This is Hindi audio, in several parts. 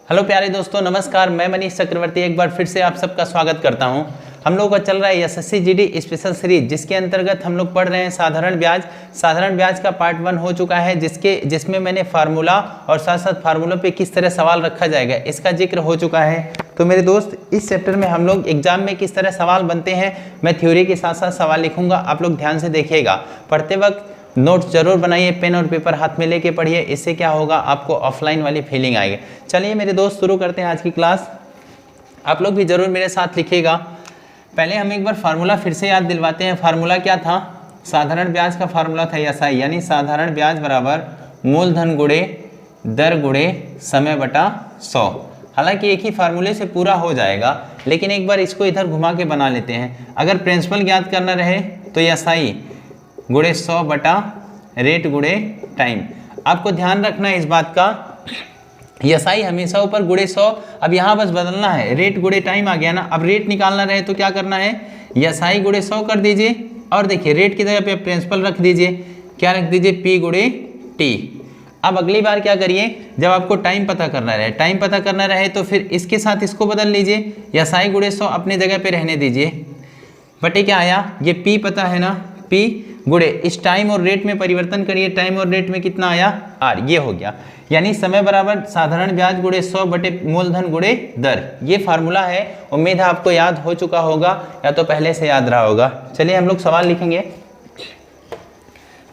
हेलो प्यारे दोस्तों, नमस्कार। मैं मनीष चक्रवर्ती एक बार फिर से आप सबका स्वागत करता हूं। हम लोगों का चल रहा है एसएससी जीडी स्पेशल सीरीज, जिसके अंतर्गत हम लोग पढ़ रहे हैं साधारण ब्याज। साधारण ब्याज का पार्ट 1 हो चुका है, जिसमें मैंने फार्मूला और साथ साथ फार्मूला पे किस तरह सवाल रखा जाएगा इसका जिक्र हो चुका है। तो मेरे दोस्त, इस चैप्टर में हम लोग एग्जाम में किस तरह सवाल बनते हैं, मैं थ्योरी के साथ साथ सवाल लिखूंगा। आप लोग ध्यान से देखिएगा, पढ़ते वक्त नोट्स जरूर बनाइए, पेन और पेपर हाथ में लेके पढ़िए। इससे क्या होगा, आपको ऑफलाइन वाली फीलिंग आएगी। चलिए मेरे दोस्त, शुरू करते हैं आज की क्लास। आप लोग भी जरूर मेरे साथ लिखिएगा। पहले हम एक बार फार्मूला फिर से याद दिलवाते हैं। फार्मूला क्या था? साधारण ब्याज का फार्मूला था एसआई, यानी साधारण ब्याज बराबर मूलधन गुणे दर गुणे समय बटा 100। हालांकि एक ही फार्मूले से पूरा हो जाएगा, लेकिन एक बार इसको इधर घुमा के बना लेते हैं। अगर प्रिंसिपल ज्ञात करना रहे तो एसआई गुणे 100 बटा रेट गुणे टाइम। आपको ध्यान रखना है इस बात का, एसआई हमेशा ऊपर गुणे 100। अब यहाँ बस बदलना है, रेट गुणे टाइम आ गया ना। अब रेट निकालना रहे तो क्या करना है, एसआई गुणे 100 कर दीजिए और देखिए रेट की जगह पे प्रिंसिपल रख दीजिए। क्या रख दीजिए? पी गुणे टी। अब अगली बार क्या करिए, जब आपको टाइम पता करना रहे तो फिर इसके साथ इसको बदल लीजिए। एसआई गुणे 100 अपने जगह पे रहने दीजिए, बटे क्या आया, ये पी पता है ना, पी गुणे इस टाइम और रेट में परिवर्तन करिए। टाइम और रेट में कितना आया? आर। ये हो गया, यानी समय बराबर साधारण ब्याज गुणे 100 बटे मूलधन गुणे दर। ये फार्मूला है। उम्मीद है आपको याद हो चुका होगा या तो पहले से याद रहा होगा। चलिए हम लोग सवाल लिखेंगे।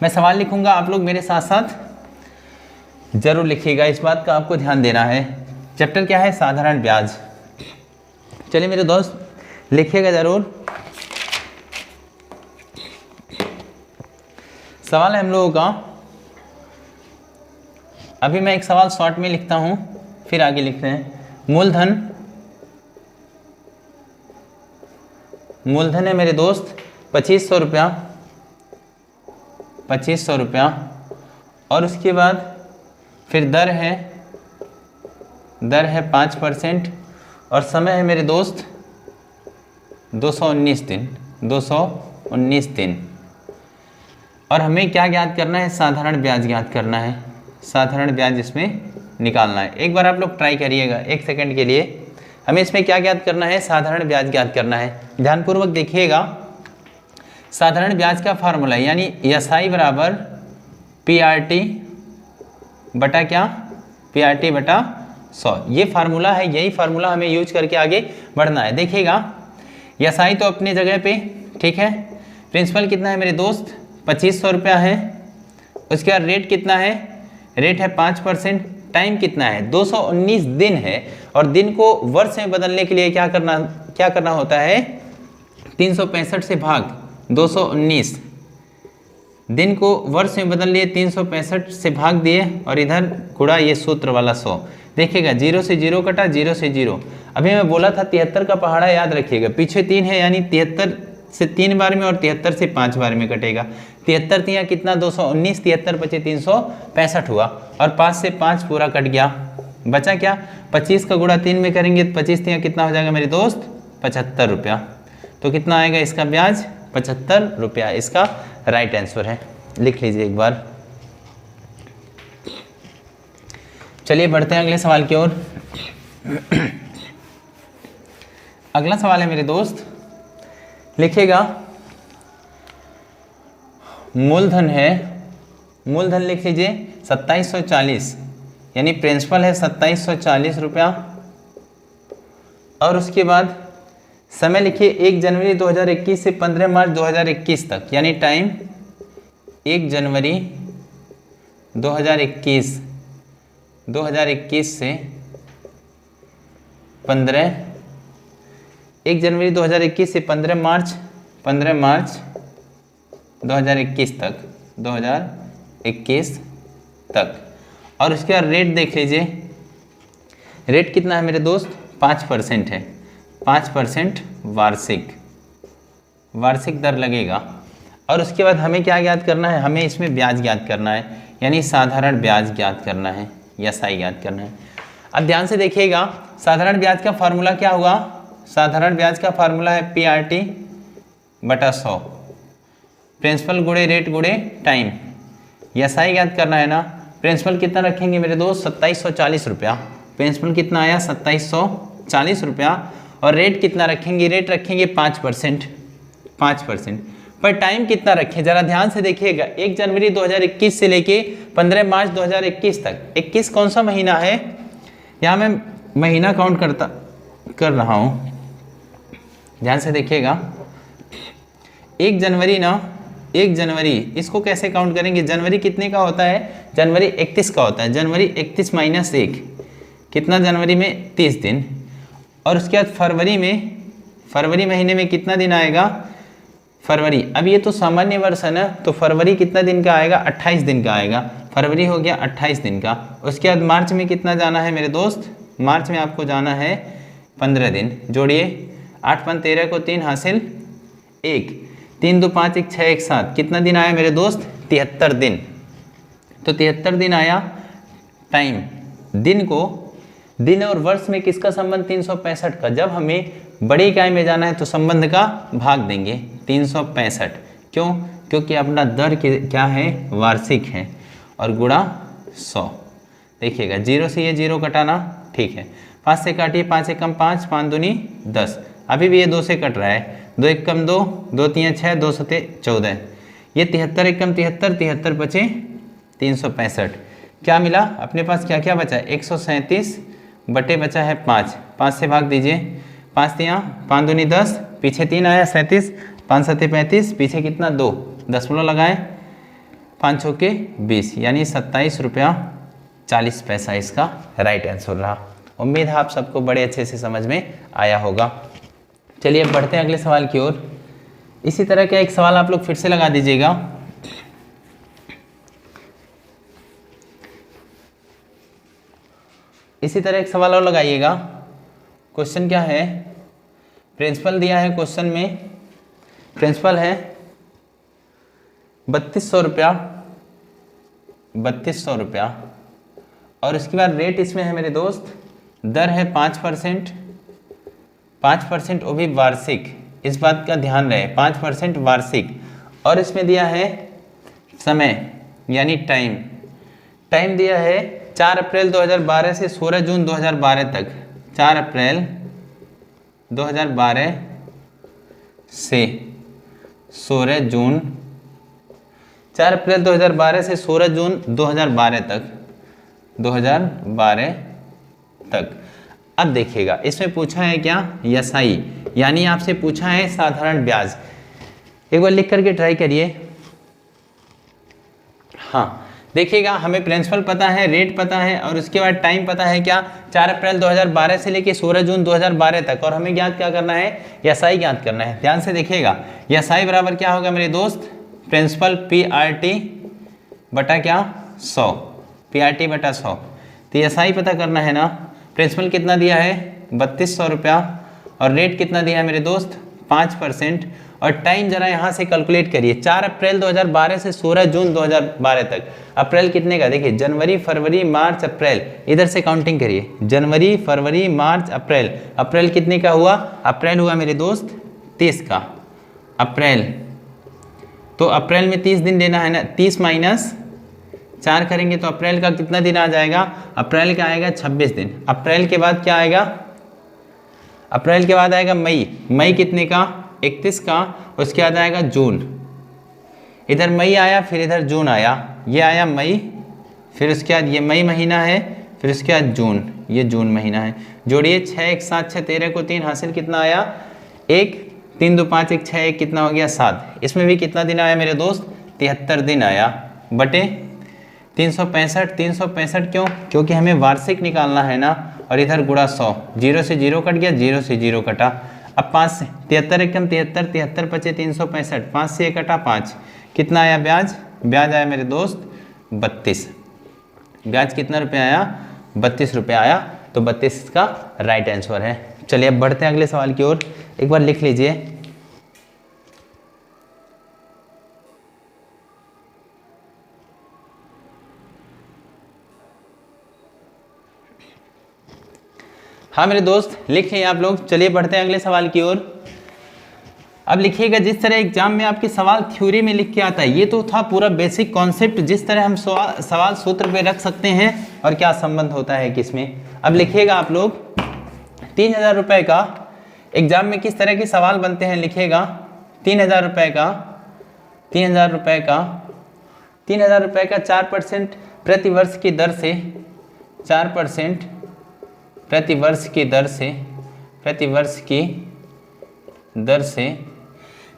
मैं सवाल लिखूंगा, आप लोग मेरे साथ साथ जरूर लिखिएगा। इस बात का आपको ध्यान देना है। चैप्टर क्या है? साधारण ब्याज। चलिए मेरे दोस्त, लिखिएगा जरूर। सवाल है हम लोगों का, अभी मैं एक सवाल शॉर्ट में लिखता हूं, फिर आगे लिखते हैं। मूलधन है मेरे दोस्त 2500 रुपया, 2500 रुपया। और उसके बाद फिर दर है 5% और समय है मेरे दोस्त 219 दिन, 219 दिन। और हमें क्या ज्ञात करना है? साधारण ब्याज ज्ञात करना है। साधारण ब्याज इसमें निकालना है। एक बार आप लोग ट्राई करिएगा 1 सेकंड के लिए। हमें इसमें क्या ज्ञात करना है? साधारण ब्याज ज्ञात करना है। ध्यानपूर्वक देखिएगा। साधारण ब्याज का फार्मूला यानी एसआई बराबर पीआरटी बटा क्या? पीआरटी बटा 100। ये फार्मूला है, यही फार्मूला हमें यूज करके आगे बढ़ना है। देखिएगा, एसआई तो अपनी जगह पे ठीक है। प्रिंसिपल कितना है मेरे दोस्त? 2500 रुपया है। उसके बाद रेट कितना है? रेट है 5%। टाइम कितना है? 219 दिन है। और दिन को वर्ष में बदलने के लिए क्या करना होता है? 365 से भाग 219। दिन को वर्ष में बदल लिए, 365 से भाग दिए और इधर गुणा ये सूत्र वाला 100। देखिएगा 0 से 0 कटा, 0 से 0। अभी मैं बोला था 73 का पहाड़ा याद रखिएगा। पीछे 3 है, यानी 73 से 3 बार में और 73 से 5 बार में कटेगा। 73 तिया कितना? 219। 73 बचे 365 हुआ और 5 से 5 पूरा कट गया। बचा क्या? 25 का गुणा 3 में करेंगे तो 25 तिया कितना हो जाएगा मेरे दोस्त? 75 रुपया। तो कितना आएगा इसका ब्याज? 75 रुपया इसका राइट आंसर है। लिख लीजिए एक बार। चलिए बढ़ते हैं अगले सवाल की ओर। अगला सवाल है मेरे दोस्त, लिखिएगा। मूलधन है, मूलधन लिख लीजिए 2740, यानी प्रिंसिपल है 2740 रुपया। और उसके बाद समय लिखिए 1 जनवरी 2021 से 15 मार्च 2021 तक, यानी टाइम 1 जनवरी 2021 से 1 जनवरी 2021 से 15 मार्च 2021 तक। और उसके बाद रेट देख लीजिए। रेट कितना है मेरे दोस्त? 5% है। 5% वार्षिक दर लगेगा। और उसके बाद हमें क्या ज्ञात करना है? हमें इसमें ब्याज ज्ञात करना है, यानी साधारण ब्याज ज्ञात करना है, एसआई ज्ञात करना है। अब ध्यान से देखिएगा, साधारण ब्याज का फार्मूला क्या हुआ? साधारण ब्याज का फार्मूला है पीआरटी बटा 100। प्रिंसिपल गुणे रेट गुणे टाइम। एसआई ज्ञात करना है ना। प्रिंसिपल कितना रखेंगे मेरे दोस्त? 2740 रुपया। प्रिंसिपल कितना आया 2740 रुपया, और रेट कितना रखेंगे, रेट रखेंगे 5%। पर टाइम कितना रखें, जरा ध्यान से देखिएगा। 1 जनवरी 2021 से लेके 15 मार्च 2021 तक। 21 कौन सा महीना है, यहाँ मैं महीना काउंट कर रहा हूँ, ध्यान से देखिएगा। 1 जनवरी ना, 1 जनवरी इसको कैसे काउंट करेंगे, जनवरी कितने का होता है, जनवरी 31 का होता है। जनवरी 31 माइनस 1 कितना, जनवरी में 30 दिन। और उसके बाद फरवरी महीने में कितना दिन आएगा, फरवरी। अब ये तो सामान्य वर्ष है ना, तो फरवरी कितना दिन का आएगा, 28 दिन का आएगा। फरवरी हो गया 28 दिन का। उसके बाद मार्च में कितना जाना है मेरे दोस्त, मार्च में आपको जाना है 15 दिन। जोड़िए 8 5 13 को 3 हासिल 1, 3 2 5 1 6 1 7, कितना दिन आया मेरे दोस्त, 73 दिन। तो 73 दिन आया टाइम। दिन और वर्ष में किसका संबंध, 365 का। जब हमें बड़ी इकाई में जाना है तो संबंध का भाग देंगे 365। क्यों, क्योंकि अपना दर क्या है, वार्षिक है, और गुणा 100। देखिएगा 0 से ये 0 कटाना, ठीक है। 5 से काटिए, 5 1 कम 5, 5 दूनी 10। अभी भी ये 2 से कट रहा है, 2 1 कम 2, 2 3 6, 2 7 14। ये 73 1 कम 73, 73 बचे 365। क्या मिला अपने पास, क्या क्या बचा, 137 बटे बचा है 5। 5 से भाग दीजिए, 5 3 5 दूनी 10, पीछे 3 आया 37, 5 7 35, पीछे कितना 2, दशमलव लगाएं, 5 चौके 20, यानी 27 रुपया 40 पैसा इसका राइट आंसर रहा। उम्मीद है आप सबको बड़े अच्छे से समझ में आया होगा। चलिए अब बढ़ते हैं अगले सवाल की ओर। इसी तरह का एक सवाल आप लोग फिर से लगा दीजिएगा। इसी तरह एक सवाल और लगाइएगा। क्वेश्चन क्या है, प्रिंसिपल दिया है क्वेश्चन में, प्रिंसिपल है 3200 रुपया, 3200 रुपया, और उसके बाद रेट इसमें है मेरे दोस्त, दर है 5%, 5% वो भी वार्षिक, इस बात का ध्यान रहे, 5% वार्षिक। और इसमें दिया है समय यानी टाइम दिया है 4 अप्रैल 2012 से 16 जून 2012 तक। 4 अप्रैल 2012 से 16 जून, 4 अप्रैल 2012 से 16 जून 2012 तक। अब देखिएगा इसमें पूछा है क्या, एसआई, यानी आपसे पूछा है साधारण ब्याज। एक बार लिख करके ट्राई करिए। हाँ देखिएगा, हमें प्रिंसिपल पता है, रेट पता है, और उसके बाद टाइम पता है क्या, 4 अप्रैल 2012 से लेके 16 जून 2012 तक। और हमें ज्ञात क्या करना है, एसआई ज्ञात करना है। ध्यान से देखिएगा, एसआई बराबर क्या होगा मेरे दोस्त, प्रिंसिपल PRT बटा क्या 100, PRT बटा 100। तो एसआई पता करना है ना। प्रिंसिपल कितना दिया है 3200 रुपया, और रेट कितना दिया है मेरे दोस्त 5%, और टाइम जरा यहाँ से कैलकुलेट करिए, 4 अप्रैल 2012 से 16 जून 2012 तक। अप्रैल कितने का, देखिए जनवरी फरवरी मार्च अप्रैल, इधर से काउंटिंग करिए, जनवरी फरवरी मार्च अप्रैल। अप्रैल कितने का हुआ, अप्रैल हुआ मेरे दोस्त 30 का अप्रैल। तो अप्रैल में 30 दिन लेना है ना, 30 माइनस 4 करेंगे तो अप्रैल का कितना दिन आ जाएगा, अप्रैल का आएगा 26 दिन। अप्रैल के बाद क्या आएगा, अप्रैल के बाद आएगा मई कितने का 31 का, उसके बाद आएगा जून। इधर मई आया, फिर इधर जून आया, ये आया मई, फिर उसके बाद ये मई महीना है, फिर उसके बाद जून, ये जून महीना है। जोड़िए 6 1 7 6 13 को 3 हासिल कितना आया 1, 3 2 5 1 6 1 कितना हो गया 7। इसमें भी कितना दिन आया मेरे दोस्त 73 दिन आया, बटे 365 क्यों, क्योंकि हमें वार्षिक निकालना है ना, और इधर गुणा 100, 0 से 0 कट गया, 0 से 0 कटा। अब 5 से 73 एकम 73, 73 बचे 365, 5 से 1 कटा 5, कितना आया ब्याज आया मेरे दोस्त 32। ब्याज कितना रुपया आया 32 रुपया आया, तो 32 का राइट आंसर है। चलिए अब बढ़ते हैं अगले सवाल की ओर, एक बार लिख लीजिए। हाँ मेरे दोस्त लिख लिए आप लोग। चलिए बढ़ते हैं अगले सवाल की ओर। अब लिखिएगा, जिस तरह एग्जाम में आपके सवाल थ्योरी में लिख के आता है, ये तो था पूरा बेसिक कॉन्सेप्ट, जिस तरह हम सवाल सूत्र पे रख सकते हैं और क्या संबंध होता है किसमें। अब लिखिएगा आप लोग 3000 रुपये का एग्जाम में किस तरह के सवाल बनते हैं, लिखिएगा 3000 रुपये का 3000 रुपये का 3000 रुपये का 4% प्रतिवर्ष की दर से 4% प्रतिवर्ष की दर से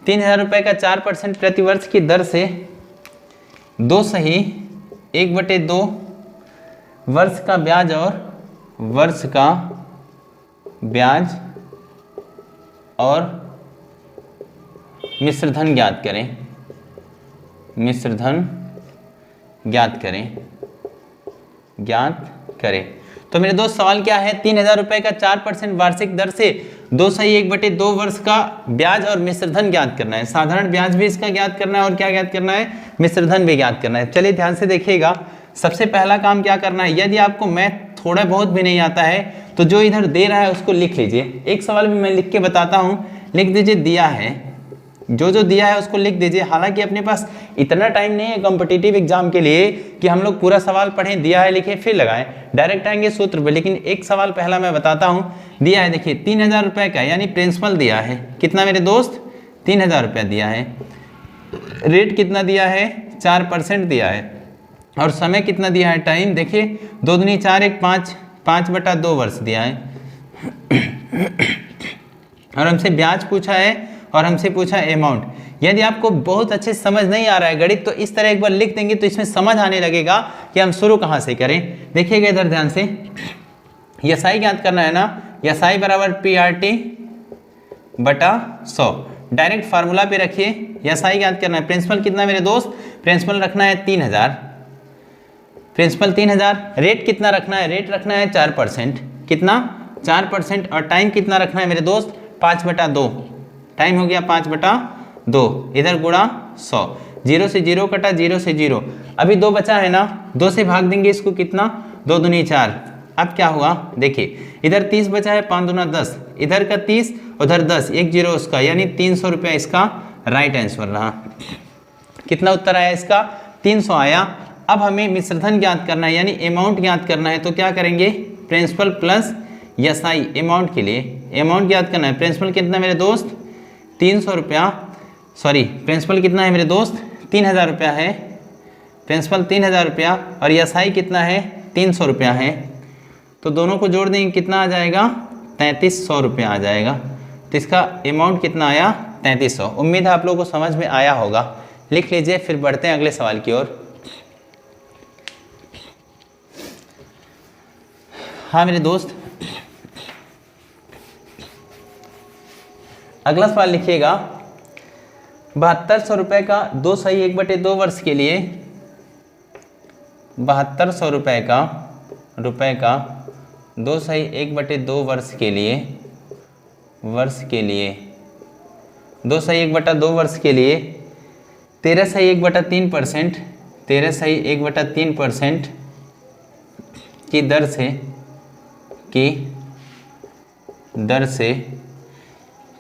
3000 रुपये का 4% प्रतिवर्ष की दर से 2 सही 1/2 वर्ष का ब्याज और मिश्र धन ज्ञात करें। तो मेरे दोस्त सवाल क्या है, 3000 रुपये का 4% वार्षिक दर से 2 सही 1/2 वर्ष का ब्याज और मिश्र धन ज्ञात करना है। साधारण ब्याज भी इसका ज्ञात करना है और क्या ज्ञात करना है, मिश्र धन भी ज्ञात करना है। चलिए ध्यान से देखिएगा, सबसे पहला काम क्या करना है, यदि आपको मैथ थोड़ा बहुत भी नहीं आता है तो जो इधर दे रहा है उसको लिख लीजिए। एक सवाल भी मैं लिख के बताता हूँ, लिख दीजिए दिया है, जो दिया है उसको लिख दीजिए। हालांकि अपने पास इतना टाइम नहीं है कॉम्पिटिटिव एग्जाम के लिए कि हम लोग पूरा सवाल पढ़ें, दिया है लिखें फिर लगाएं, डायरेक्ट आएंगे सूत्र पे। लेकिन एक सवाल पहला मैं बताता हूँ, दिया है देखिए 3000 रुपये का, यानी प्रिंसिपल दिया है कितना मेरे दोस्त, 3000 रुपये दिया है। रेट कितना दिया है, 4% दिया है। और समय कितना दिया है, टाइम देखिए 2 दूनी 4 1 5 5/2 वर्ष दिया है। और हमसे ब्याज पूछा है और हमसे पूछा अमाउंट। यदि आपको बहुत अच्छे समझ नहीं आ रहा है गणित तो इस तरह एक बार लिख देंगे तो इसमें समझ आने लगेगा कि हम शुरू कहाँ से करें। देखिएगा इधर ध्यान से, एसआई ज्ञात करना है ना, एसआई बराबर PRT/100। डायरेक्ट फार्मूला पे रखिए, एसआई ज्ञात करना है। प्रिंसिपल कितना मेरे दोस्त, प्रिंसिपल रखना है 3000, प्रिंसिपल 3000। रेट कितना रखना है, रेट रखना है 4%, कितना 4%। और टाइम कितना रखना है मेरे दोस्त, 5/2, टाइम हो गया 5/2, इधर गुणा 100, 0 से 0 कटा, 0 से 0। अभी 2 बचा है ना, 2 से भाग देंगे इसको, कितना 2 दूनी 4। अब क्या हुआ देखिए, इधर 30 बचा है, 5 दूना 10, इधर का 30 उधर 10, 1 0 उसका, यानी 300 रुपया इसका राइट आंसर रहा। कितना उत्तर आया इसका, 300 आया। अब हमें मिश्रधन ज्ञात करना है, यानी अमाउंट ज्ञात करना है। तो क्या करेंगे, प्रिंसिपल प्लस एसआई अमाउंट के लिए अमाउंट ज्ञात करना है। प्रिंसिपल कितना मेरे दोस्त, 300 रुपया, सॉरी प्रिंसिपल कितना है मेरे दोस्त, 3000 रुपया है, प्रिंसिपल 3000 रुपया। और एसआई कितना है, 300 रुपया है। तो दोनों को जोड़ देंगे, कितना आ जाएगा, 3300 रुपया आ जाएगा। तो इसका अमाउंट कितना आया, 3300। उम्मीद है आप लोगों को समझ में आया होगा। लिख लीजिए, फिर बढ़ते हैं अगले सवाल की ओर। हाँ मेरे दोस्त, अगला सवाल लिखिएगा, 7200 रुपये का 2 सही 1/2 वर्ष के लिए, 7200 रुपये का 2 सही 1/2 वर्ष के लिए 2 सही 1/2 वर्ष के लिए 13 सही 1/3%, 13 सही 1/3%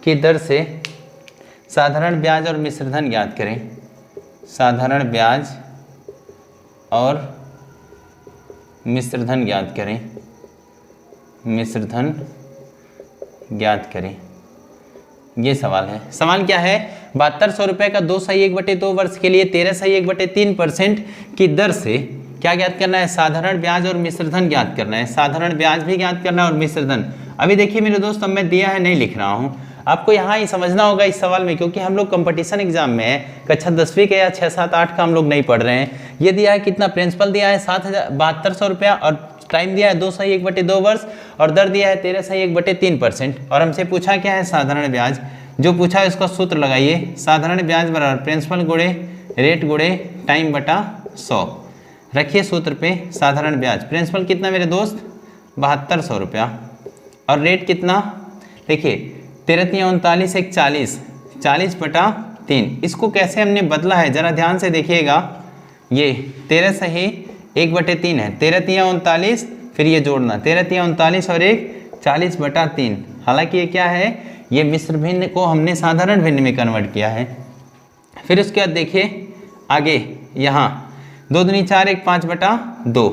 की दर से साधारण ब्याज और मिश्रधन ज्ञात करें। साधारण ब्याज और मिश्रधन ज्ञात करें, मिश्रधन ज्ञात करें। ये सवाल है। सवाल क्या है, 7200 रुपये का 2 सही 1/2 वर्ष के लिए 13 सही 1/3% की दर से क्या ज्ञात करना है, साधारण ब्याज और मिश्रधन ज्ञात करना है। साधारण ब्याज भी ज्ञात करना है और मिश्रधन। अभी देखिए मेरे दोस्त, अब मैं दिया है नहीं लिख रहा हूँ, आपको यहाँ ही समझना होगा इस सवाल में, क्योंकि हम लोग कंपटीशन एग्जाम में है, कक्षा 10वीं के या 6 7 8 का हम लोग नहीं पढ़ रहे हैं। ये दिया है कितना, प्रिंसिपल दिया है 7200 रुपया और टाइम दिया है 2 सही 1/2 वर्ष और दर दिया है 13 सही 1/3%। और हमसे पूछा क्या है, साधारण ब्याज। जो पूछा है उसका सूत्र लगाइए, साधारण ब्याज बराबर प्रिंसिपल गुणे रेट गुणे टाइम बटा 100। रखिए सूत्र पे, साधारण ब्याज प्रिंसिपल कितना मेरे दोस्त, 7200 रुपया और रेट कितना, देखिए 13 39 1 40, 40/3। इसको कैसे हमने बदला है जरा ध्यान से देखिएगा। ये 13 सही 1/3 है, 13 39, फिर ये जोड़ना 13 39 और 1 40/3। हालांकि ये क्या है, ये मिश्र भिन्न को हमने साधारण भिन्न में कन्वर्ट किया है। फिर उसके बाद देखिए आगे, यहाँ 2 दूनी 4 1 5/2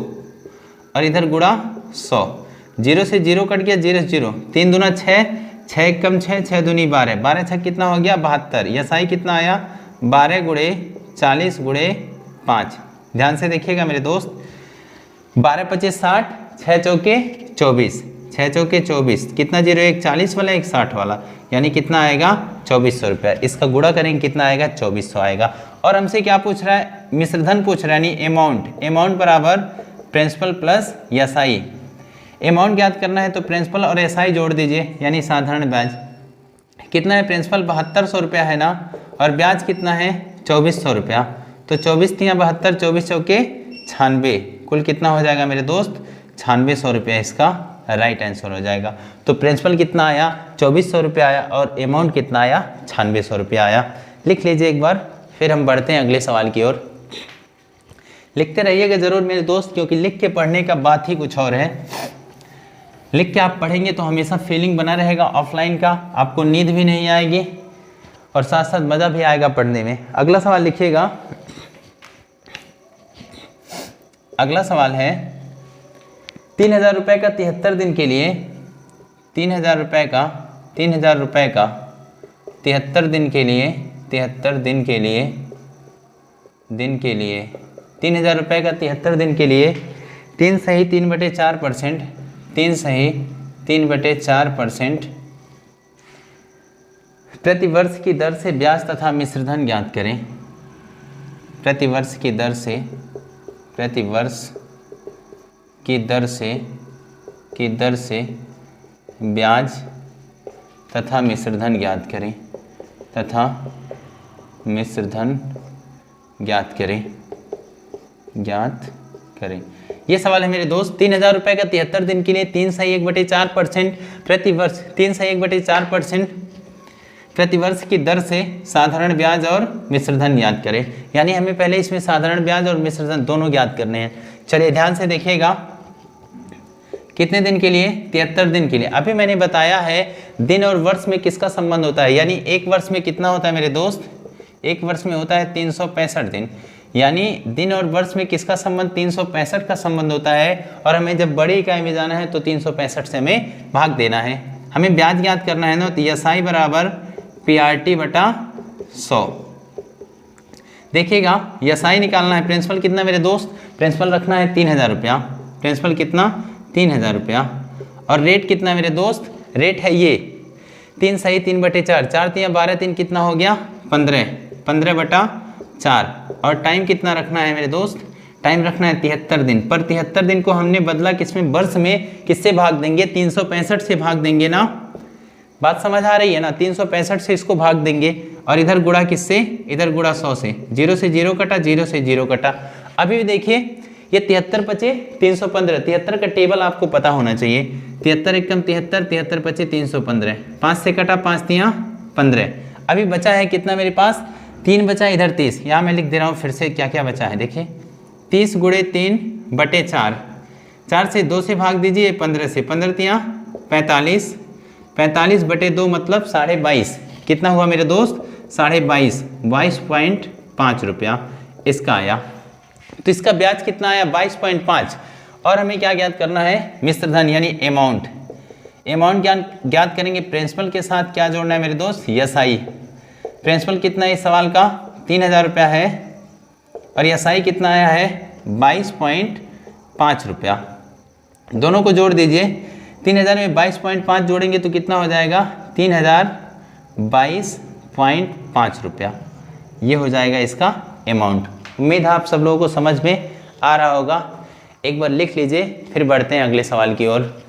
और इधर गुणा 100। जीरो से जीरो कट गया, जीरो से जीरो, 3 दूना 6, 6 कम 6, 6 दूनी 12, 12 छः कितना हो गया 72। यसाई कितना आया 12 गुणे 40 गुणे 5। ध्यान से देखिएगा मेरे दोस्त, 12 25 60, 6 चौके 24, 6 चौके 24, कितना जीरो, एक 40 वाला एक 60 वाला, यानी कितना आएगा 2400 रुपया। इसका गुणा करेंगे कितना आएगा 2400 आएगा। और हमसे क्या पूछ रहा है, मिश्रधन पूछ रहा है, यानी अमाउंट, अमाउंट बराबर प्रिंसिपल प्लस एसआई। अमाउंट ज्ञात करना है तो प्रिंसिपल और एसआई जोड़ दीजिए, यानी साधारण ब्याज कितना है, प्रिंसिपल 7200 रुपया है ना, और ब्याज कितना है 2400 रुपया। तो 24 तियाँ 72, 24 चौके 96, कुल कितना हो जाएगा मेरे दोस्त 9600 रुपया, इसका राइट आंसर हो जाएगा। तो प्रिंसिपल कितना आया 2400 रुपया आया, और अमाउंट कितना आया 9600 रुपया आया। लिख लीजिए एक बार, फिर हम बढ़ते हैं अगले सवाल की ओर। लिखते रहिएगा जरूर मेरे दोस्त, क्योंकि लिख के पढ़ने का बात ही कुछ और है। लिख के आप पढ़ेंगे तो हमेशा फीलिंग बना रहेगा ऑफलाइन का, आपको नींद भी नहीं आएगी और साथ साथ मज़ा भी आएगा पढ़ने में। अगला सवाल लिखिएगा। अगला सवाल है 3000 रुपये का 73 दिन के लिए, 3000 रुपये का 3000 रुपये का 73 दिन के लिए, 73 दिन के लिए, 3000 रुपये का 73 दिन के लिए 3 सही 3/4%, 3 सही 3/4% प्रतिवर्ष की दर से ब्याज तथा मिश्रधन ज्ञात करें। प्रतिवर्ष की दर से, प्रतिवर्ष की दर से ब्याज तथा मिश्रधन ज्ञात करें, तथा मिश्रधन ज्ञात करें। ये सवाल है मेरे दोस्त। 3000 रुपये का 73 दिन के लिए 3 सही 1/4% प्रतिवर्ष, 3 सही 1/4% प्रतिवर्ष की दर से साधारण ब्याज और मिश्रधन ज्ञात करें। यानी हमें पहले इसमें साधारण ब्याज और मिश्रधन दोनों ज्ञात करने हैं। चलिए ध्यान से देखिएगा, कितने दिन के लिए 73 दिन के लिए। अभी मैंने बताया है दिन और वर्ष में किसका संबंध होता है, यानी एक वर्ष में कितना होता है मेरे दोस्त, एक वर्ष में होता है 365 दिन, यानी दिन और वर्ष में किसका संबंध 365 का संबंध होता है। और हमें जब बड़ी इकाई में जाना है तो 365 से हमें भाग देना है। हमें ब्याज ज्ञात करना है ना, तो एसआई बराबर PRT बटा 100। देखिएगा एसआई निकालना है, प्रिंसिपल कितना मेरे दोस्त, प्रिंसिपल रखना है 3000 रुपया, प्रिंसिपल कितना 3000 रुपया, और रेट कितना मेरे दोस्त, रेट है ये 3 सही 3/4, 4 तियाँ 12, 3 कितना हो गया 15, 15/4, और टाइम कितना रखना है मेरे दोस्त, टाइम रखना है 73 दिन। पर 73 दिन को हमने बदला किसमें, वर्ष में, किससे भाग देंगे 365 से भाग देंगे ना, बात समझ आ रही है ना, 365 से इसको भाग देंगे, और इधर गुणा किससे, इधर गुणा 100 से, 0 से 0 कटा, 0 से 0 कटा। अभी भी देखिए ये 73 पचे 315, 73 का टेबल आपको पता होना चाहिए, 73 एकम 73, 73 पचे 315, 5 से कटा 5 तियाँ 15। अभी बचा है कितना मेरे पास, 3 बचा, इधर 30, यहाँ मैं लिख दे रहा हूँ फिर से क्या क्या बचा है। देखिए 30 गुणे 3/4, 4 से 2 से भाग दीजिए, 15 से, 15 तियाँ 45, 45/2 मतलब 22.5, कितना हुआ मेरे दोस्त 22.5, 22.5 रुपया इसका आया। तो इसका ब्याज कितना आया 22.5। और हमें क्या ज्ञात करना है, मिश्रधन यानी अमाउंट। अमाउंट ज्ञात करेंगे, प्रिंसिपल के साथ क्या जोड़ना है मेरे दोस्त, एसआई। प्रिंसिपल कितना है इस सवाल का 3000 रुपया है, और एसआई कितना आया है 22.5 रुपया। दोनों को जोड़ दीजिए, 3000 में 22.5 जोड़ेंगे तो कितना हो जाएगा 3022.5 रुपया। ये हो जाएगा इसका अमाउंट। उम्मीद है आप सब लोगों को समझ में आ रहा होगा। एक बार लिख लीजिए, फिर बढ़ते हैं अगले सवाल की ओर।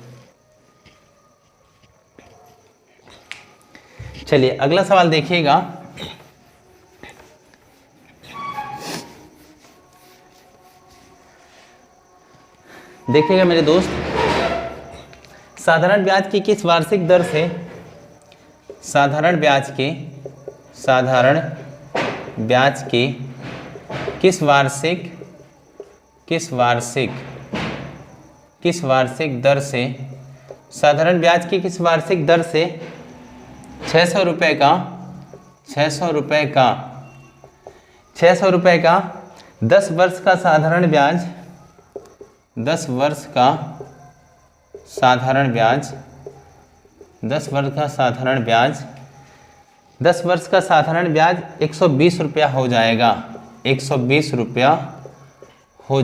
चलिए अगला सवाल देखिएगा। देखिएगा मेरे दोस्त, साधारण ब्याज की किस वार्षिक दर से, साधारण ब्याज की किस वार्षिक दर से, साधारण ब्याज की किस वार्षिक दर से 600 रुपये का 10 वर्ष का साधारण ब्याज, 10 वर्ष का साधारण ब्याज, 10 वर्ष का साधारण ब्याज, 10 वर्ष का साधारण ब्याज 120 रुपया हो जाएगा, 120 रुपया हो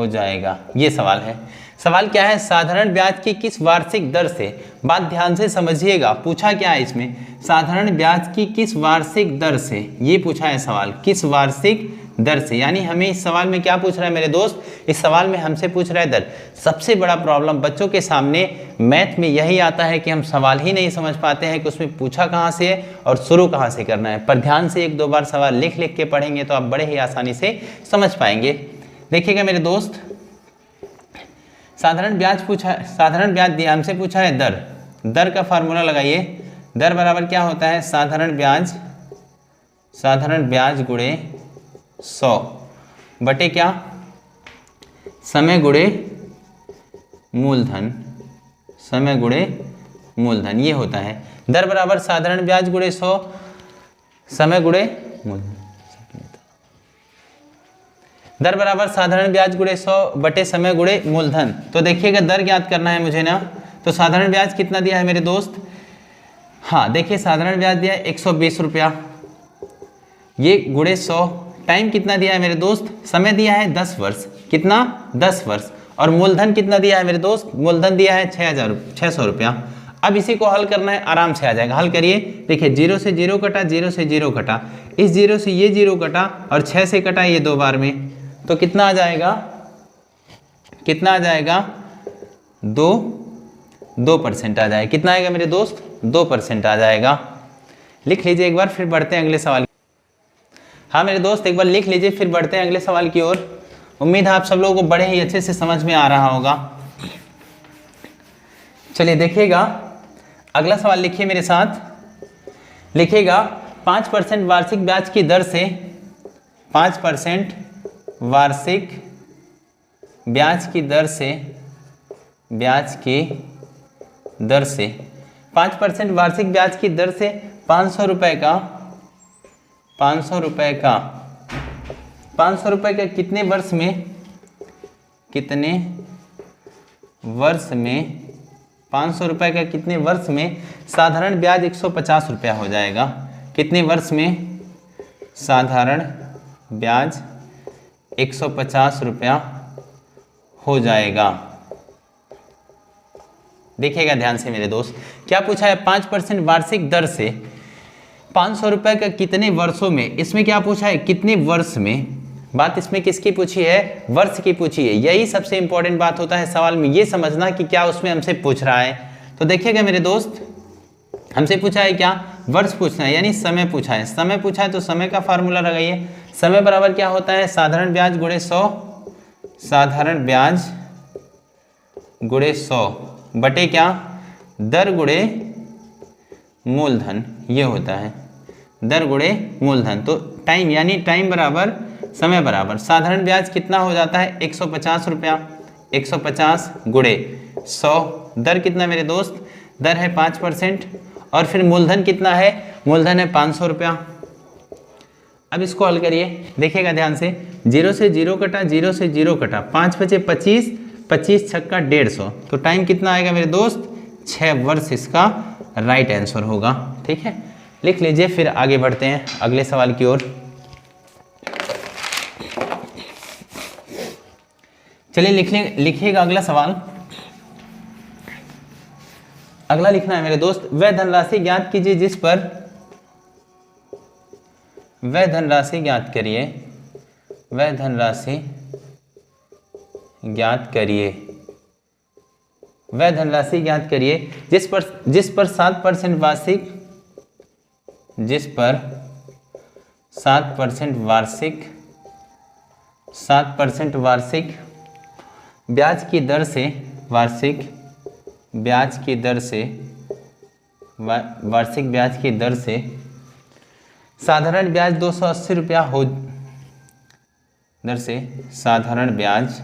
जाएगा। ये सवाल है। सवाल क्या है, साधारण ब्याज की किस वार्षिक दर से, बात ध्यान से समझिएगा, पूछा क्या है इसमें, साधारण ब्याज की किस वार्षिक दर से, ये पूछा है सवाल, किस वार्षिक दर से। यानी हमें इस सवाल में क्या पूछ रहा है मेरे दोस्त, इस सवाल में हमसे पूछ रहा है दर। सबसे बड़ा प्रॉब्लम बच्चों के सामने मैथ में यही आता है कि हम सवाल ही नहीं समझ पाते हैं कि उसमें पूछा कहाँ से है और शुरू कहाँ से करना है। पर ध्यान से 1-2 बार सवाल लिख लिख के पढ़ेंगे तो आप बड़े ही आसानी से समझ पाएंगे। देखिएगा मेरे दोस्त, साधारण ब्याज पूछा, साधारण ब्याज दिया, हमसे पूछा है दर। दर का फार्मूला लगाइए, दर बराबर क्या होता है, साधारण ब्याज गुणे 100 बटे क्या, समय गुणे मूलधन, समय गुणे मूलधन, ये होता है। दर बराबर साधारण ब्याज गुणे 100 समय गुणे मूलधन, दर बराबर साधारण ब्याज गुणे 100 बटे समय गुणे मूलधन। तो देखिएगा दर ज्ञात करना है मुझे ना, तो साधारण ब्याज कितना दिया है मेरे दोस्त, हाँ देखिए साधारण ब्याज दिया है 120 रुपया, ये गुणे 100, टाइम कितना दिया है मेरे दोस्त, समय दिया है 10 वर्ष, कितना 10 वर्ष, और मूलधन कितना दिया है मेरे दोस्त, मूलधन दिया है 600 रुपया। अब इसी को हल करना है, आराम से आ जाएगा, हल करिए। देखिए 0 से 0 कटा, 0 से 0 कटा, इस 0 से ये 0 कटा और 6 से कटा ये 2 बार में, तो कितना आ जाएगा, कितना आ जाएगा, 2% आ जाएगा। कितना आएगा मेरे दोस्त, 2% आ जाएगा। लिख लीजिए एक बार, फिर बढ़ते हैं अगले सवाल। हाँ मेरे दोस्त एक बार लिख लीजिए, फिर बढ़ते हैं अगले सवाल की ओर। उम्मीद है आप सब लोगों को बड़े ही अच्छे से समझ में आ रहा होगा। चलिए देखिएगा अगला सवाल, लिखिए मेरे साथ, लिखिएगा 5% वार्षिक ब्याज की दर से, 5% वार्षिक ब्याज की दर से, ब्याज की दर से, 5% वार्षिक ब्याज की दर से 500 रुपये का, 500 रुपये का, 500 रुपये का कितने वर्ष में, कितने वर्ष में, 500 रुपये का कितने वर्ष में साधारण ब्याज 150 रुपया हो जाएगा। कितने वर्ष में साधारण ब्याज 150 रुपया हो जाएगा। देखिएगा ध्यान से मेरे दोस्त, क्या पूछा है, 5% वार्षिक दर से 500 रुपये का कितने वर्षों में, इसमें क्या पूछा है, कितने वर्ष में। बात इसमें किसकी पूछी है, वर्ष की पूछी है। यही सबसे इंपॉर्टेंट बात होता है सवाल में, ये समझना कि क्या उसमें हमसे पूछ रहा है। तो देखिएगा मेरे दोस्त, हमसे पूछा है क्या, वर्ष पूछना है, यानी समय पूछा है। समय पूछा है तो समय का फार्मूला लगाइए। समय बराबर क्या होता है, साधारण ब्याज गुणे 100, साधारण ब्याज गुणे 100 बटे क्या, दर गुणे मूलधन, ये होता है दर गुणे मूलधन। तो टाइम, यानी टाइम बराबर समय बराबर साधारण ब्याज कितना हो जाता है, 150 रुपया, 150 गुणे 100, दर कितना मेरे दोस्त, दर है 5%, और फिर मूलधन कितना है, मूलधन है 500 रुपया। अब इसको हल करिए, देखिएगा ध्यान से, 0 से 0 कटा, 0 से 0 कटा, 5 बचे 25, 25 छक्का 150, तो टाइम कितना आएगा मेरे दोस्त, 6 वर्ष इसका राइट आंसर होगा। ठीक है, लिख लीजिए, फिर आगे बढ़ते हैं अगले सवाल की ओर। चलिए लिखिएगा अगला सवाल। अगला लिखना है मेरे दोस्त, वह धनराशि ज्ञात कीजिए जिस पर, वह धनराशि ज्ञात करिए, वह धनराशि ज्ञात करिए, वह धनराशि ज्ञात करिए जिस पर 7% वार्षिक, जिस पर 7% वार्षिक, 7% वार्षिक ब्याज की दर से, वार्षिक ब्याज की दर से, वार्षिक ब्याज की दर से साधारण ब्याज 280 रुपया हो, दर से साधारण ब्याज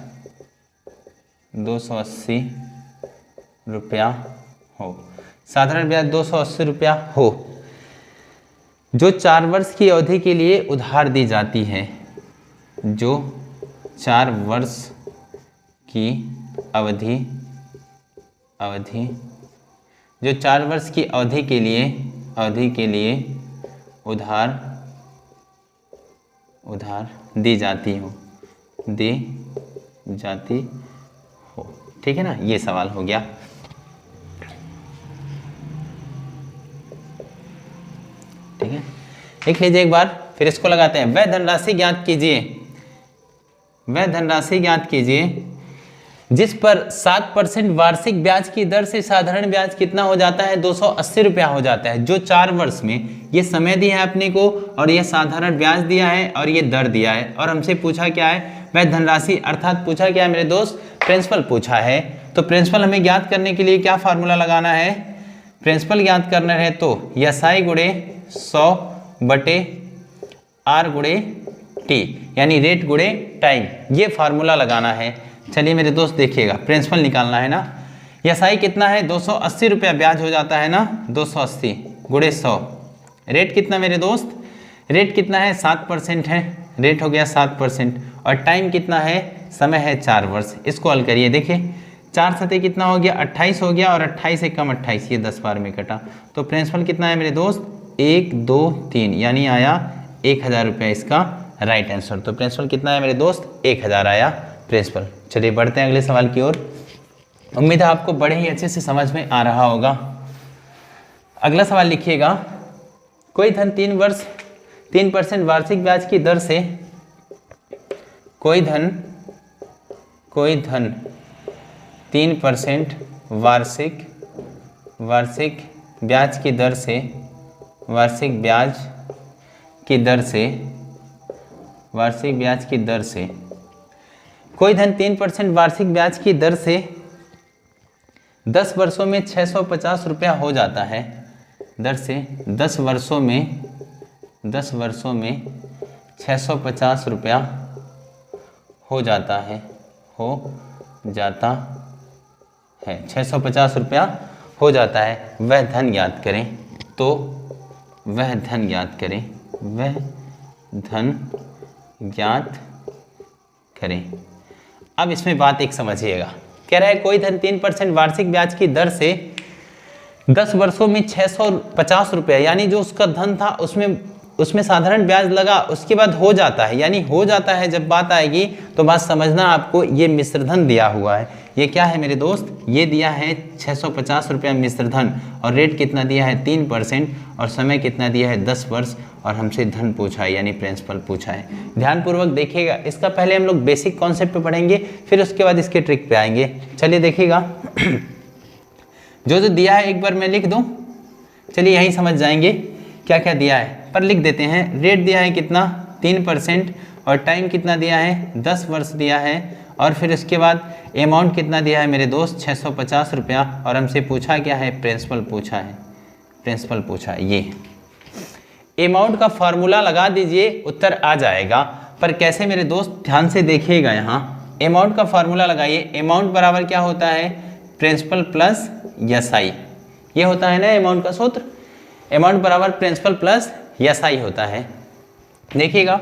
280 रुपया हो, साधारण ब्याज 280 रुपया हो, जो 4 वर्ष की अवधि के लिए उधार दी जाती है, जो 4 वर्ष की अवधि जो 4 वर्ष की अवधि के लिए उधार दी जाती हो। ठीक है ना, ये सवाल हो गया। ठीक है, लिख लीजिए एक बार, फिर इसको लगाते हैं। वह धनराशि ज्ञात कीजिए जिस पर 7% वार्षिक ब्याज की दर से साधारण ब्याज कितना हो जाता है, 280 रुपया हो जाता है। जो 4 वर्ष में ये समय दिया है अपने को, और ये साधारण ब्याज दिया है, और ये दर दिया है, और हमसे पूछा क्या है, वह धनराशि, अर्थात पूछा क्या है मेरे दोस्त, प्रिंसिपल पूछा है। तो प्रिंसिपल हमें ज्ञात करने के लिए क्या फार्मूला लगाना है, प्रिंसिपल ज्ञात करना है तो SI गुणे 100/R गुणे T, यानी रेट गुणे टाइम, ये फार्मूला लगाना है। चलिए मेरे दोस्त देखिएगा, प्रिंसिपल निकालना है ना। SI कितना है, 280 रुपया ब्याज हो जाता है ना, 280 गुणे 100। रेट कितना मेरे दोस्त, रेट कितना है, 7% है, रेट हो गया 7%। और टाइम कितना है, समय है 4 वर्ष। इसको हल करिए, देखिए 4 सतह कितना हो गया, 28 हो गया, और 28 से कम 28, ये 10 बार में कटा। तो प्रिंसिपल कितना है मेरे दोस्त, 1 2 3, यानी आया 1000 रुपया इसका राइट आंसर। तो प्रिंसिपल कितना है मेरे दोस्त, 1000 आया प्रिंसिपल। चलिए बढ़ते हैं अगले सवाल की ओर। उम्मीद है आपको बड़े ही अच्छे से समझ में आ रहा होगा। अगला सवाल लिखिएगा, कोई धन 3% वार्षिक ब्याज की दर से, कोई धन 3% वार्षिक ब्याज की दर से, वार्षिक ब्याज की दर से कोई धन 3% वार्षिक ब्याज की दर से 10 वर्षों में 650 रुपया हो जाता है। दर से 10 वर्षों में 650 रुपया हो जाता है 650 रुपया हो जाता है। वह धन ज्ञात करें। तो वह धन ज्ञात करें। अब इसमें बात एक समझिएगा, कह रहा है कोई धन 3% वार्षिक ब्याज की दर से 10 वर्षों में 650 रुपया, यानी जो उसका धन था उसमें साधारण ब्याज लगा, उसके बाद हो जाता है, यानी हो जाता है जब बात आएगी तो बात समझना आपको, ये मिश्रधन दिया हुआ है। ये क्या है मेरे दोस्त, ये दिया है 650 रुपया मिश्रधन, और रेट कितना दिया है 3%, और समय कितना दिया है 10 वर्ष, और हमसे धन पूछा है यानी प्रिंसिपल पूछा है। ध्यानपूर्वक देखिएगा, इसका पहले हम लोग बेसिक कॉन्सेप्ट पे पढ़ेंगे, फिर उसके बाद इसके ट्रिक पे आएंगे। चलिए देखिएगा, जो दिया है एक बार मैं लिख दूं, चलिए यहीं समझ जाएंगे क्या क्या दिया है, पर लिख देते हैं। रेट दिया है कितना 3%, और टाइम कितना दिया है 10 वर्ष दिया है, और फिर उसके बाद अमाउंट कितना दिया है मेरे दोस्त 650 रुपया, और हमसे पूछा क्या है, प्रिंसिपल पूछा है। ये अमाउंट का फार्मूला लगा दीजिए, उत्तर आ जाएगा। पर कैसे मेरे दोस्त, ध्यान से देखिएगा, यहाँ अमाउंट का फार्मूला लगाइए। अमाउंट बराबर क्या होता है, प्रिंसिपल प्लस SI, ये होता है ना अमाउंट का सूत्र। अमाउंट बराबर प्रिंसिपल प्लस SI होता है। देखिएगा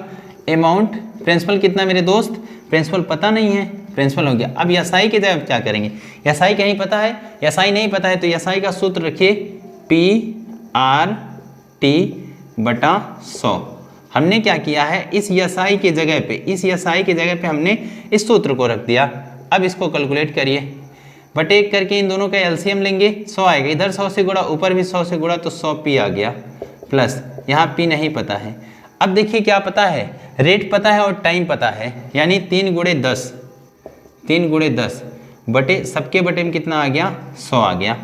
अमाउंट, प्रिंसिपल कितना मेरे दोस्त, प्रिंसिपल पता नहीं है, प्रिंसिपल हो गया। अब SI की जगह क्या करेंगे, SI कहीं पता है, SI नहीं पता है, तो SI का सूत्र रखिए PRT/100। हमने क्या किया है, इस SI की जगह पे हमने इस सूत्र को रख दिया। अब इसको कैलकुलेट करिए, बटे 1 करके इन दोनों का एलसीएम लेंगे, 100 आएगा, इधर 100 से गुणा, ऊपर भी 100 से गुणा, तो 100 P आ गया, प्लस यहाँ P नहीं पता है। अब देखिए क्या पता है, रेट पता है और टाइम पता है, यानी 3 गुणे 10 बटे, सबके बटे में कितना आ गया 100 आ गया।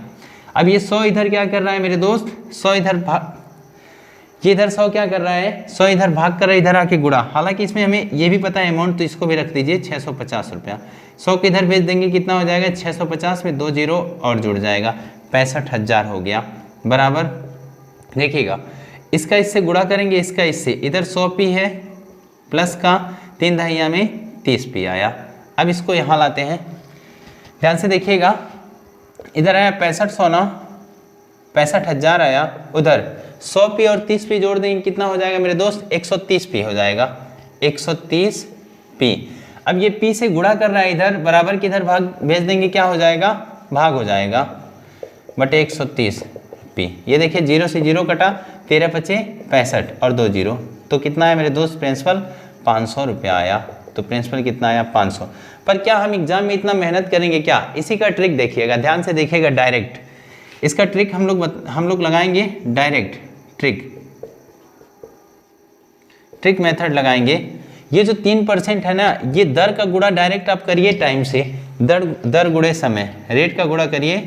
अब ये 100 इधर क्या कर रहा है मेरे दोस्त, 100 इधर भाग, ये इधर 100 क्या कर रहा है, 100 इधर भाग कर रहा है, इधर आके गुणा। हालांकि इसमें हमें ये भी पता है अमाउंट, तो इसको भी रख दीजिए 650 रुपया। 100 को इधर भेज देंगे, कितना हो जाएगा 650 में 2 जीरो और जुड़ जाएगा, 65,000 हो गया, बराबर। देखिएगा इसका इससे गुणा करेंगे, इसका इससे, इधर 100 P है, प्लस का 3 दहिया में 30 P आया। अब इसको यहाँ लाते हैं, ध्यान से देखिएगा, इधर आया 6500 ना, 65,000 आया, उधर 100 P और 30 P जोड़ देंगे, कितना हो जाएगा मेरे दोस्त 130 P हो जाएगा, 130 P। अब ये P से गुणा कर रहा है इधर, बराबर की इधर भाग भेज देंगे, क्या हो जाएगा, भाग हो जाएगा, बटे 130 P। ये देखिए 0 से 0 कटा, 13 पचे 65 और 2 0, तो कितना है मेरे दोस्त प्रिंसिपल, 500 रुपया आया। तो प्रिंसिपल कितना आया, 500। पर क्या हम एग्जाम में इतना मेहनत करेंगे क्या? इसी का ट्रिक देखिएगा, ध्यान से देखिएगा, डायरेक्ट इसका ट्रिक हम लोग लगाएंगे, डायरेक्ट ट्रिक मेथड लगाएंगे। ये जो 3% है ना, ये दर का गुणा डायरेक्ट आप करिए टाइम से, दर गुणे समय, रेट का गुणा करिए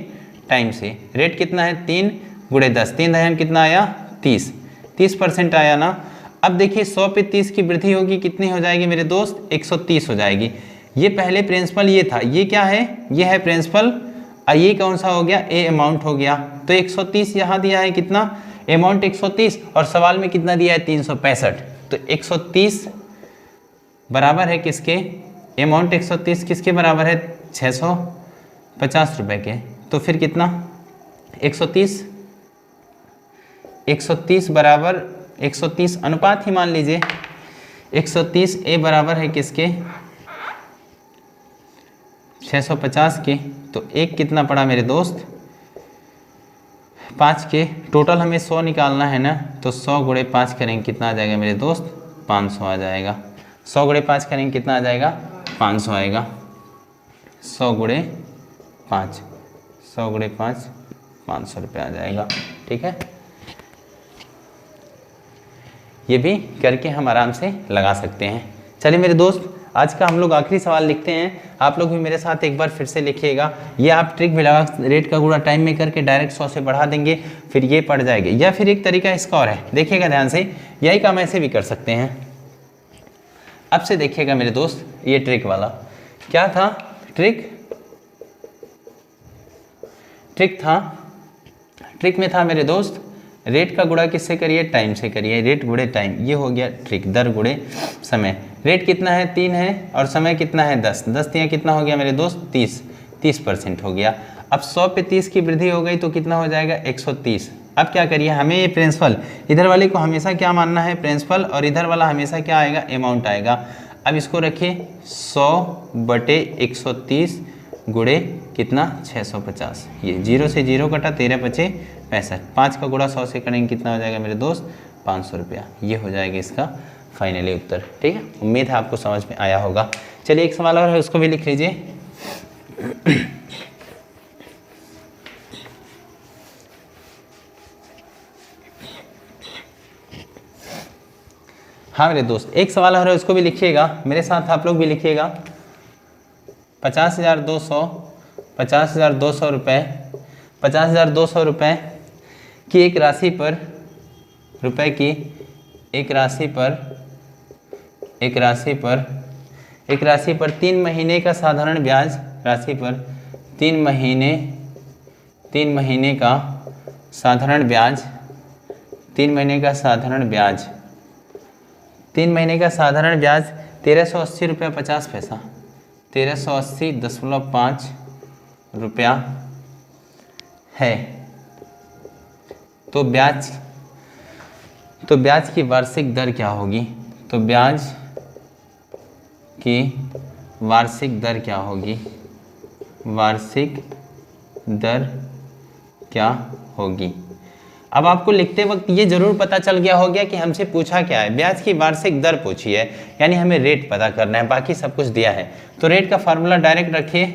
टाइम से। रेट कितना है, 3 गुणे 10, 3 दहन कितना आया, 30% आया ना। अब देखिए 100 पे 30 की वृद्धि होगी, कितनी हो जाएगी मेरे दोस्त, 130 हो जाएगी। ये पहले प्रिंसिपल ये था, ये क्या है, ये है प्रिंसिपल, और ये कौन सा हो गया, ए अमाउंट हो गया। तो 130 यहाँ दिया है, कितना अमाउंट 130, और सवाल में कितना दिया है, 365। तो 130 बराबर है किसके, अमाउंट 130 किसके बराबर है, 650 रुपये के। तो फिर कितना, 130 बराबर 130 अनुपात ही मान लीजिए, 130 ए बराबर है किसके, 650 के। तो एक कितना पड़ा मेरे दोस्त, 5 के। टोटल हमें 100 निकालना है ना, तो 100 गुणे 5 करेंगे, कितना आ जाएगा मेरे दोस्त, 500 आ जाएगा। 100 गुणे 5 करेंगे, कितना आ जाएगा, 500 आएगा। 100 गुणे 5, 100 गुणे 5, 500 रुपये आ जाएगा। ठीक है, ये भी करके हम आराम से लगा सकते हैं। चलिए मेरे दोस्त, आज का हम लोग आखिरी सवाल लिखते हैं। आप लोग भी मेरे साथ एक बार फिर से लिखिएगा। ये आप ट्रिक भी लगा, रेट का गुणा टाइम में करके डायरेक्ट 100 से बढ़ा देंगे, फिर ये पड़ जाएगी। या फिर एक तरीका इसका और है, देखिएगा ध्यान से, यही काम ऐसे भी कर सकते हैं। अब से देखिएगा मेरे दोस्त, ये ट्रिक वाला क्या था, ट्रिक में था मेरे दोस्त, रेट का गुणा किससे करिए, टाइम से करिए, रेट गुणे टाइम। ये हो गया ट्रिक, दर गुणे समय। रेट कितना है, 3 है, और समय कितना है, 10 दिया कितना हो गया मेरे दोस्त, 30% हो गया। अब 100 पे 30 की वृद्धि हो गई, तो कितना हो जाएगा, 130। अब क्या करिए, हमें ये प्रिंसिपल, इधर वाले को हमेशा क्या मानना है, प्रिंसिपल, और इधर वाला हमेशा क्या आएगा, अमाउंट आएगा। अब इसको रखिए 100 बटे 130 गुणे कितना, 650। ये 0 से 0 कटा, 13 पचे 65, 5 का गुणा 100 से करेंगे, कितना हो जाएगा मेरे दोस्त, 500 रुपया। ये हो जाएगा इसका फाइनली उत्तर। ठीक है, उम्मीद है आपको समझ में आया होगा। चलिए एक सवाल और है, उसको भी लिख लीजिए। हाँ मेरे दोस्त, एक सवाल और है, उसको भी लिखिएगा मेरे साथ, आप लोग भी लिखिएगा। 50,200 रुपये, 50,200 रुपये की एक राशि पर, रुपए की एक राशि पर 3 महीने का साधारण ब्याज, राशि पर 3 महीने का साधारण ब्याज, 3 महीने का साधारण ब्याज 1380 रुपया 50 पैसा, 1380.5 रुपया है। तो ब्याज की वार्षिक दर क्या होगी, तो ब्याज की वार्षिक दर क्या होगी, वार्षिक दर क्या होगी। अब आपको लिखते वक्त ये जरूर पता चल गया हो गया कि हमसे पूछा क्या है, ब्याज की वार्षिक दर पूछी है, यानी हमें रेट पता करना है, बाकी सब कुछ दिया है। तो रेट का फार्मूला डायरेक्ट रखिए।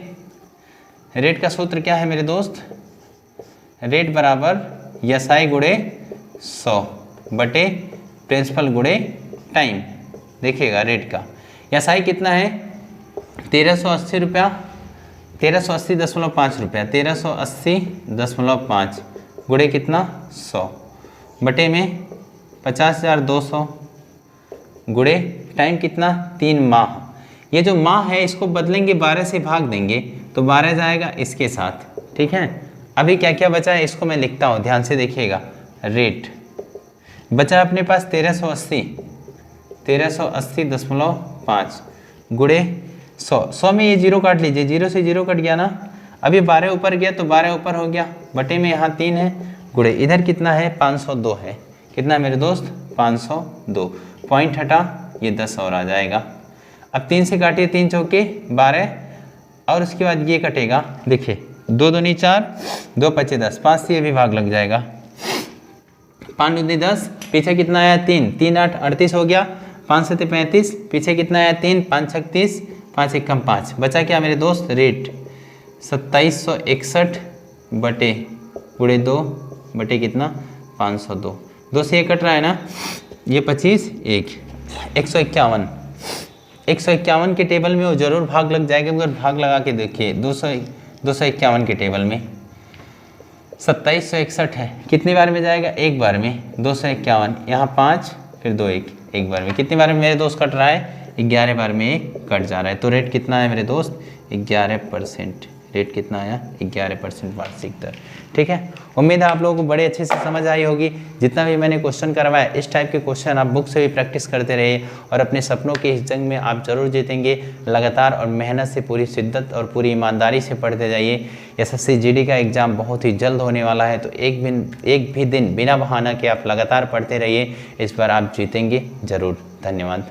रेट का सूत्र क्या है मेरे दोस्त, रेट बराबर SI गुणे 100 बटे प्रिंसिपल गुणे टाइम। देखिएगा रेट का SI कितना है, 1380 रुपया, 1380.5 रुपया, 1380.5 गुणे कितना, 100 बटे में 50,200 गुणे टाइम कितना, 3 माह। ये जो माह है इसको बदलेंगे, 12 से भाग देंगे, तो 12 जाएगा इसके साथ। ठीक है, अभी क्या क्या बचा है इसको मैं लिखता हूँ, ध्यान से देखिएगा। रेट बचा अपने पास 1380.5 गुणे 100 में ये 0 काट लीजिए, 0 से 0 कट गया ना। अब ये 12 ऊपर गया तो 12 ऊपर हो गया, बटे में यहाँ 3 है, गुणे इधर कितना है, 502 है। कितना मेरे दोस्त, 502। पॉइंट हटा, ये 10 और आ जाएगा। अब 3 से काटिए, 3 चौके 12 और उसके बाद ये कटेगा, देखिए 2 दूनी 4, 2 पच्चे 10, 5 से ये भी भाग लग जाएगा, 5 दूनी 10, पीछे कितना आया 3, 3 8 38 हो गया, 5 से 35, पीछे कितना आया 3, 5 6 30, 5 1 5, बचा क्या मेरे दोस्त रेट 2761 बटे गुणे 2 बटे कितना 502, 2 से 1 कट रहा है ना, ये 25 1 151, 151 के टेबल में वो जरूर भाग लग जाएगा, अगर भाग लगा के देखिए 251 के टेबल में 2761 है, कितनी बार में जाएगा, एक बार में 251, यहाँ 5 फिर 2 1, एक बार में, कितनी बार में मेरे दोस्त कट रहा है, 11 बार में एक कट जा रहा है, तो रेट कितना है मेरे दोस्त 11%, रेट कितना आया 11% वार्षिक दर। ठीक है, उम्मीद है आप लोगों को बड़े अच्छे से समझ आई होगी। जितना भी मैंने क्वेश्चन करवाया इस टाइप के क्वेश्चन आप बुक से भी प्रैक्टिस करते रहिए और अपने सपनों की इस जंग में आप जरूर जीतेंगे। लगातार और मेहनत से, पूरी शिद्दत और पूरी ईमानदारी से पढ़ते जाइए। एसएससी जीडी का एग्ज़ाम बहुत ही जल्द होने वाला है, तो एक भी दिन बिना बहाना के आप लगातार पढ़ते रहिए, इस बार आप जीतेंगे ज़रूर। धन्यवाद।